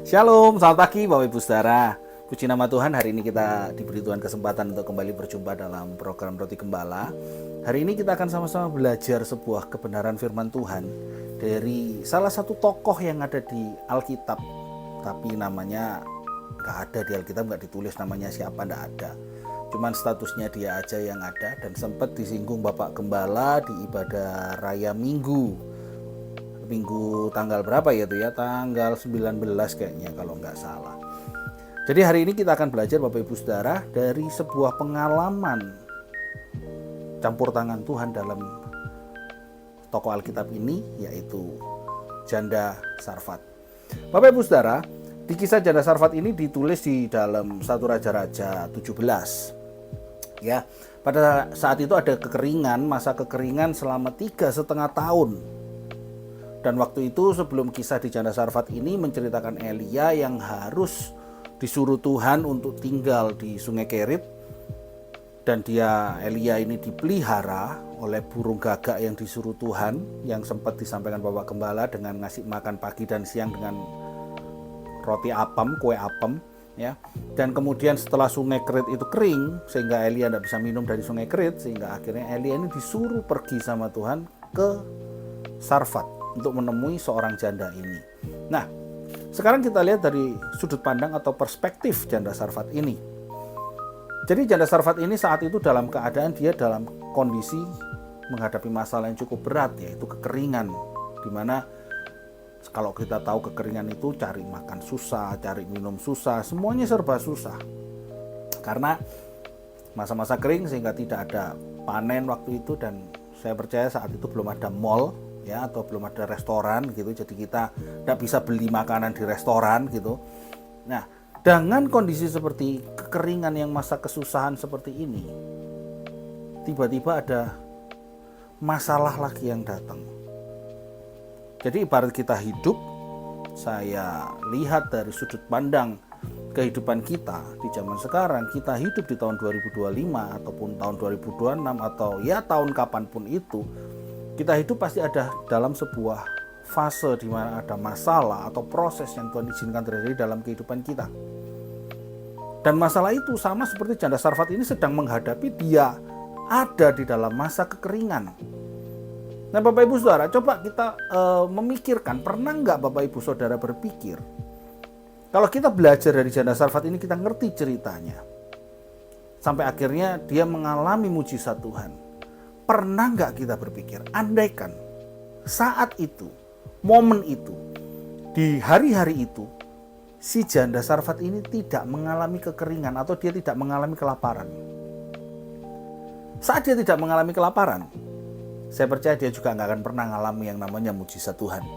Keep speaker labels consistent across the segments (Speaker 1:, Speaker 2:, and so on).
Speaker 1: Shalom, selamat pagi Bapak Ibu Saudara. Puji nama Tuhan, hari ini kita diberi Tuhan kesempatan untuk kembali berjumpa dalam program Roti Gembala. Hari ini kita akan sama-sama belajar sebuah kebenaran firman Tuhan dari salah satu tokoh yang ada di Alkitab. Tapi namanya nggak ada di Alkitab, nggak ditulis namanya siapa, nggak ada. Cuman statusnya dia aja yang ada, dan sempat disinggung Bapak Gembala di ibadah Raya Minggu tanggal berapa ya itu ya, tanggal 19 kayaknya kalau nggak salah. Jadi hari ini kita akan belajar Bapak Ibu Saudara dari sebuah pengalaman campur tangan Tuhan dalam tokoh Alkitab ini, yaitu Janda Sarfat. Bapak Ibu Saudara, di kisah Janda Sarfat ini ditulis di dalam 1 Raja-Raja 17. Ya, pada saat itu ada kekeringan, masa kekeringan selama 3,5 tahun. Dan waktu itu sebelum kisah di Janda Sarfat ini menceritakan Elia yang harus disuruh Tuhan untuk tinggal di Sungai Kerit. Dan Elia ini dipelihara oleh burung gagak yang disuruh Tuhan, yang sempat disampaikan Bapak Gembala dengan ngasih makan pagi dan siang dengan roti apem, kue apem. Ya. Dan kemudian setelah Sungai Kerit itu kering, sehingga Elia tidak bisa minum dari Sungai Kerit, sehingga akhirnya Elia ini disuruh pergi sama Tuhan ke Sarfat untuk menemui seorang janda ini. Nah, sekarang kita lihat dari sudut pandang atau perspektif Janda Sarfat ini. Jadi Janda Sarfat ini saat itu dalam keadaan dia dalam kondisi menghadapi masalah yang cukup berat, yaitu kekeringan. Dimana kalau kita tahu kekeringan itu cari makan susah, cari minum susah, semuanya serba susah. Karena masa-masa kering sehingga tidak ada panen waktu itu, dan saya percaya saat itu belum ada mall ya, atau belum ada restoran gitu, jadi kita tidak bisa beli makanan di restoran gitu. Nah, dengan kondisi seperti kekeringan yang masa kesusahan seperti ini, tiba-tiba ada masalah lagi yang datang. Jadi ibarat kita hidup, saya lihat dari sudut pandang kehidupan kita di zaman sekarang, kita hidup di tahun 2025 ataupun tahun 2026 atau ya tahun kapanpun itu, kita hidup pasti ada dalam sebuah fase di mana ada masalah atau proses yang Tuhan izinkan terjadi dalam kehidupan kita. Dan masalah itu sama seperti Janda Sarfat ini sedang menghadapi, dia ada di dalam masa kekeringan. Nah Bapak Ibu Saudara, coba kita memikirkan, pernah nggak Bapak Ibu Saudara berpikir, kalau kita belajar dari Janda Sarfat ini, kita ngerti ceritanya, sampai akhirnya dia mengalami mujizat Tuhan. Pernah nggak kita berpikir, andaikan saat itu, momen itu, di hari-hari itu, si Janda Sarfat ini tidak mengalami kekeringan atau dia tidak mengalami kelaparan. Saat dia tidak mengalami kelaparan, saya percaya dia juga nggak akan pernah mengalami yang namanya mujizat Tuhan.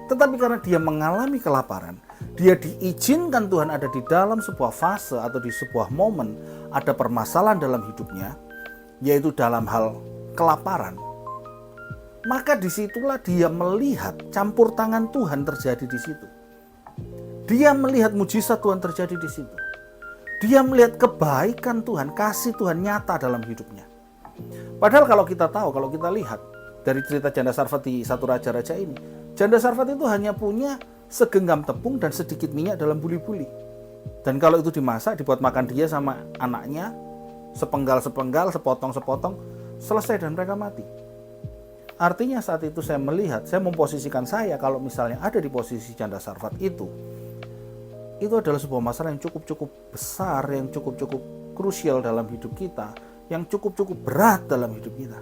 Speaker 1: Tetapi karena dia mengalami kelaparan, dia diizinkan Tuhan ada di dalam sebuah fase atau di sebuah momen, ada permasalahan dalam hidupnya, yaitu dalam hal kelaparan. Maka disitulah dia melihat campur tangan Tuhan terjadi di situ. Dia melihat mujizat Tuhan terjadi di situ. Dia melihat kebaikan Tuhan, kasih Tuhan nyata dalam hidupnya. Padahal kalau kita tahu, kalau kita lihat dari cerita Janda Sarfat di 1 Raja-Raja ini, Janda Sarfat itu hanya punya segenggam tepung dan sedikit minyak dalam buli-buli. Dan kalau itu dimasak, dibuat makan dia sama anaknya, sepenggal-sepenggal, sepotong-sepotong, selesai dan mereka mati. Artinya saat itu saya melihat, saya memposisikan saya kalau misalnya ada di posisi Janda Sarfat itu adalah sebuah masalah yang cukup-cukup besar, yang cukup-cukup krusial dalam hidup kita, yang cukup-cukup berat dalam hidup kita.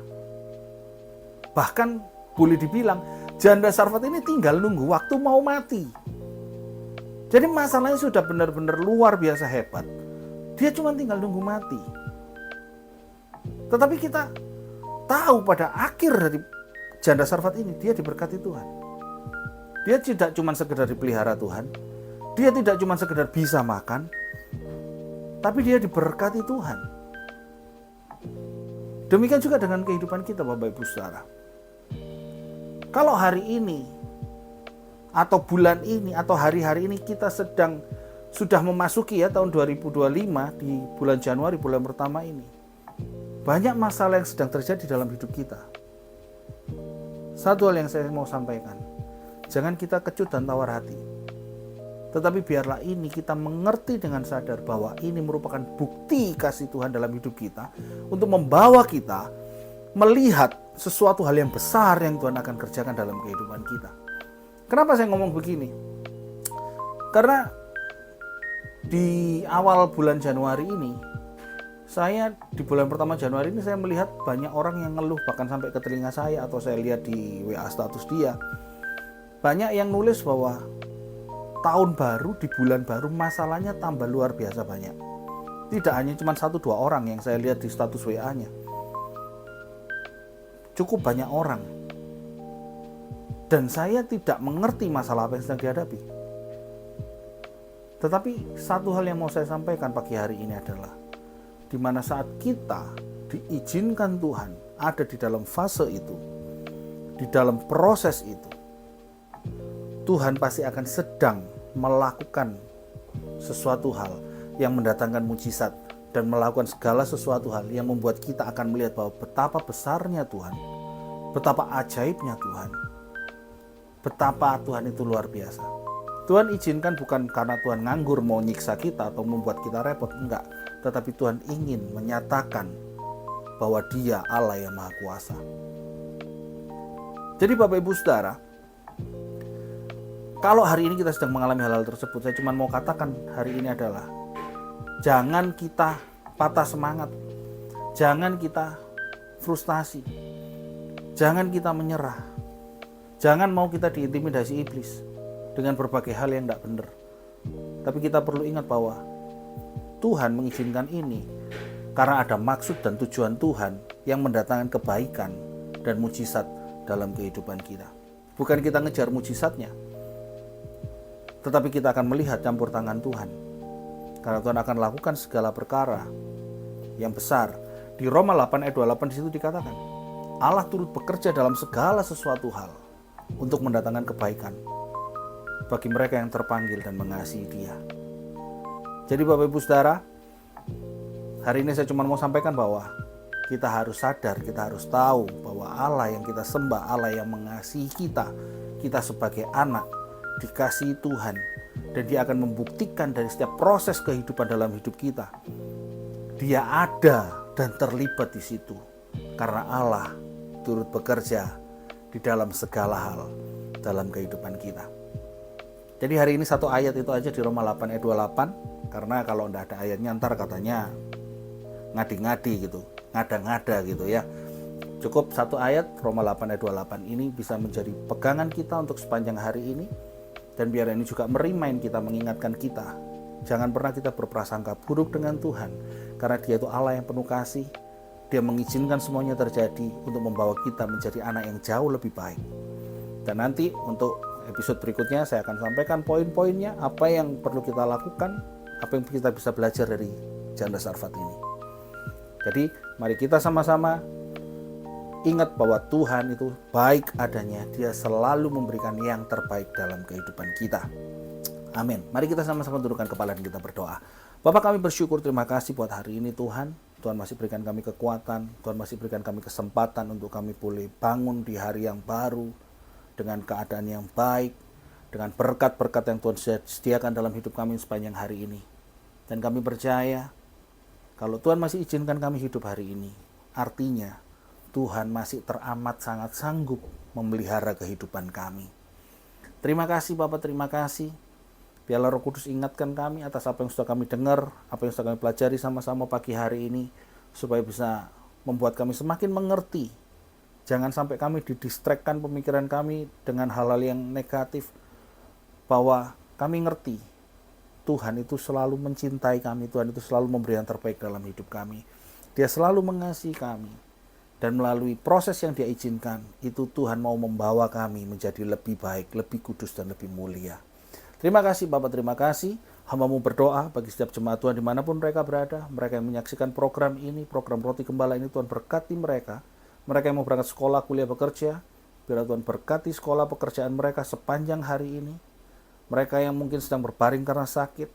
Speaker 1: Bahkan boleh dibilang Janda Sarfat ini tinggal nunggu waktu mau mati. Jadi masalahnya sudah benar-benar luar biasa hebat. Dia cuma tinggal nunggu mati. Tetapi kita tahu pada akhir dari Janda Sarfat ini, dia diberkati Tuhan. Dia tidak cuma sekedar dipelihara Tuhan, dia tidak cuma sekedar bisa makan, tapi dia diberkati Tuhan. Demikian juga dengan kehidupan kita Bapak Ibu Saudara. Kalau hari ini, atau bulan ini, atau hari-hari ini kita sudah memasuki ya tahun 2025 di bulan Januari, bulan pertama ini, banyak masalah yang sedang terjadi dalam hidup kita. Satu hal yang saya mau sampaikan, jangan kita kecut dan tawar hati. Tetapi biarlah ini kita mengerti dengan sadar bahwa ini merupakan bukti kasih Tuhan dalam hidup kita untuk membawa kita melihat sesuatu hal yang besar yang Tuhan akan kerjakan dalam kehidupan kita. Kenapa saya ngomong begini? Karena di awal bulan Januari ini, di bulan pertama Januari ini saya melihat banyak orang yang ngeluh, bahkan sampai ke telinga saya, atau saya lihat di WA status dia. Banyak yang nulis bahwa tahun baru, di bulan baru, masalahnya tambah luar biasa banyak. Tidak hanya cuma 1-2 orang yang saya lihat di status WA-nya. Cukup banyak orang. Dan saya tidak mengerti masalah apa yang sedang dihadapi. Tetapi satu hal yang mau saya sampaikan pagi hari ini adalah, di mana saat kita diizinkan Tuhan ada di dalam fase itu, di dalam proses itu, Tuhan pasti akan sedang melakukan sesuatu hal yang mendatangkan mujizat dan melakukan segala sesuatu hal yang membuat kita akan melihat bahwa betapa besarnya Tuhan, betapa ajaibnya Tuhan, betapa Tuhan itu luar biasa. Tuhan izinkan bukan karena Tuhan nganggur mau nyiksa kita atau membuat kita repot, enggak. Tetapi Tuhan ingin menyatakan bahwa Dia Allah yang Maha Kuasa. Jadi Bapak Ibu Saudara, kalau hari ini kita sedang mengalami hal-hal tersebut, saya cuma mau katakan hari ini adalah, jangan kita patah semangat, jangan kita frustasi, jangan kita menyerah, jangan mau kita diintimidasi iblis dengan berbagai hal yang tidak benar. Tapi kita perlu ingat bahwa Tuhan mengizinkan ini karena ada maksud dan tujuan Tuhan yang mendatangkan kebaikan dan mujizat dalam kehidupan kita. Bukan kita ngejar mujizatnya, tetapi kita akan melihat campur tangan Tuhan. Karena Tuhan akan lakukan segala perkara yang besar. Di Roma 8 ayat 28 di situ dikatakan, Allah turut bekerja dalam segala sesuatu hal untuk mendatangkan kebaikan bagi mereka yang terpanggil dan mengasihi Dia. Jadi Bapak Ibu Saudara, hari ini saya cuma mau sampaikan bahwa kita harus sadar, kita harus tahu bahwa Allah yang kita sembah, Allah yang mengasihi kita sebagai anak, dikasihi Tuhan, dan Dia akan membuktikan dari setiap proses kehidupan dalam hidup kita, Dia ada dan terlibat di situ, karena Allah turut bekerja di dalam segala hal dalam kehidupan kita. Jadi hari ini satu ayat itu aja di Roma 8 ayat 28, karena kalau tidak ada ayatnya ntar katanya ngadi-ngadi gitu, ngada-ngada gitu ya. Cukup satu ayat Roma 8 ayat 28 ini bisa menjadi pegangan kita untuk sepanjang hari ini. Dan biar ini juga merimain kita, mengingatkan kita, jangan pernah kita berprasangka buruk dengan Tuhan, karena Dia itu Allah yang penuh kasih. Dia mengizinkan semuanya terjadi untuk membawa kita menjadi anak yang jauh lebih baik. Dan nanti untuk episode berikutnya saya akan sampaikan poin-poinnya, apa yang perlu kita lakukan, apa yang kita bisa belajar dari Janda Sarfat ini. Jadi mari kita sama-sama ingat bahwa Tuhan itu baik adanya. Dia selalu memberikan yang terbaik dalam kehidupan kita. Amin. Mari kita sama-sama tundukkan kepala dan kita berdoa. Bapak, kami bersyukur, terima kasih buat hari ini Tuhan. Tuhan masih berikan kami kekuatan, Tuhan masih berikan kami kesempatan untuk kami boleh bangun di hari yang baru dengan keadaan yang baik, dengan berkat-berkat yang Tuhan sediakan dalam hidup kami sepanjang hari ini. Dan kami percaya kalau Tuhan masih izinkan kami hidup hari ini, artinya Tuhan masih teramat sangat sanggup memelihara kehidupan kami. Terima kasih Bapak, terima kasih. Biarlah Roh Kudus ingatkan kami atas apa yang sudah kami dengar, apa yang sudah kami pelajari sama-sama pagi hari ini, supaya bisa membuat kami semakin mengerti. Jangan sampai kami didistrakkan pemikiran kami dengan hal-hal yang negatif, bahwa kami ngerti Tuhan itu selalu mencintai kami, Tuhan itu selalu memberi yang terbaik dalam hidup kami. Dia selalu mengasihi kami. Dan melalui proses yang Dia izinkan, itu Tuhan mau membawa kami menjadi lebih baik, lebih kudus, dan lebih mulia. Terima kasih Bapak, terima kasih. Hamba-Mu berdoa bagi setiap jemaat Tuhan dimanapun mereka berada, mereka yang menyaksikan program ini, program Roti Gembala ini, Tuhan berkati mereka. Mereka yang mau berangkat sekolah, kuliah, bekerja, biar Tuhan berkati sekolah pekerjaan mereka sepanjang hari ini. Mereka yang mungkin sedang berbaring karena sakit,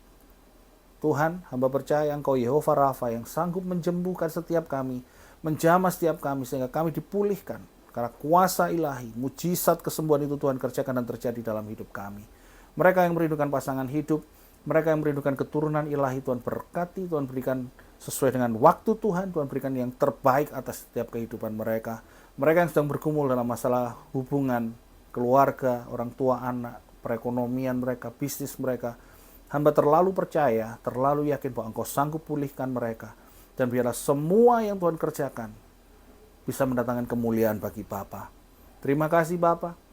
Speaker 1: Tuhan, hamba percaya Engkau Yehova Rafa yang sanggup menjembuhkan setiap kami, menjamah setiap kami sehingga kami dipulihkan. Karena kuasa ilahi, mujizat kesembuhan itu Tuhan kerjakan dan terjadi dalam hidup kami. Mereka yang merindukan pasangan hidup, mereka yang merindukan keturunan ilahi, Tuhan berkati, Tuhan berikan sesuai dengan waktu Tuhan, Tuhan berikan yang terbaik atas setiap kehidupan mereka. Mereka yang sedang bergumul dalam masalah hubungan, keluarga, orang tua, anak, perekonomian mereka, bisnis mereka. Hamba terlalu percaya, terlalu yakin bahwa Engkau sanggup pulihkan mereka. Dan biarlah semua yang Tuhan kerjakan bisa mendatangkan kemuliaan bagi Bapa. Terima kasih Bapa.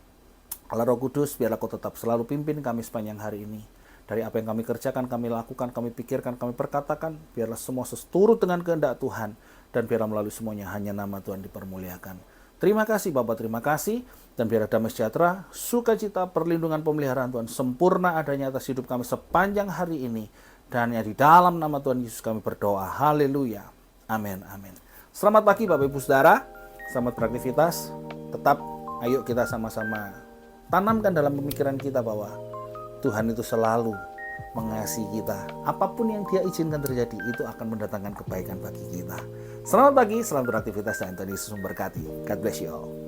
Speaker 1: Allah Roh Kudus, biarlah Kau tetap selalu pimpin kami sepanjang hari ini. Dari apa yang kami kerjakan, kami lakukan, kami pikirkan, kami perkatakan, biarlah semua seturut dengan kehendak Tuhan. Dan biarlah melalui semuanya hanya nama Tuhan dipermuliakan. Terima kasih Bapa, terima kasih. Dan biarlah damai sejahtera, sukacita, perlindungan, pemeliharaan Tuhan sempurna adanya atas hidup kami sepanjang hari ini. Dan hanya di dalam nama Tuhan Yesus kami berdoa. Haleluya. Amin, amin. Selamat pagi Bapak Ibu Saudara. Selamat beraktivitas. Tetap ayo kita sama-sama tanamkan dalam pemikiran kita bahwa Tuhan itu selalu mengasihi kita. Apapun yang Dia izinkan terjadi, itu akan mendatangkan kebaikan bagi kita. Selamat pagi, selamat beraktivitas, dan Tuhan Yesus memberkati. God bless you all.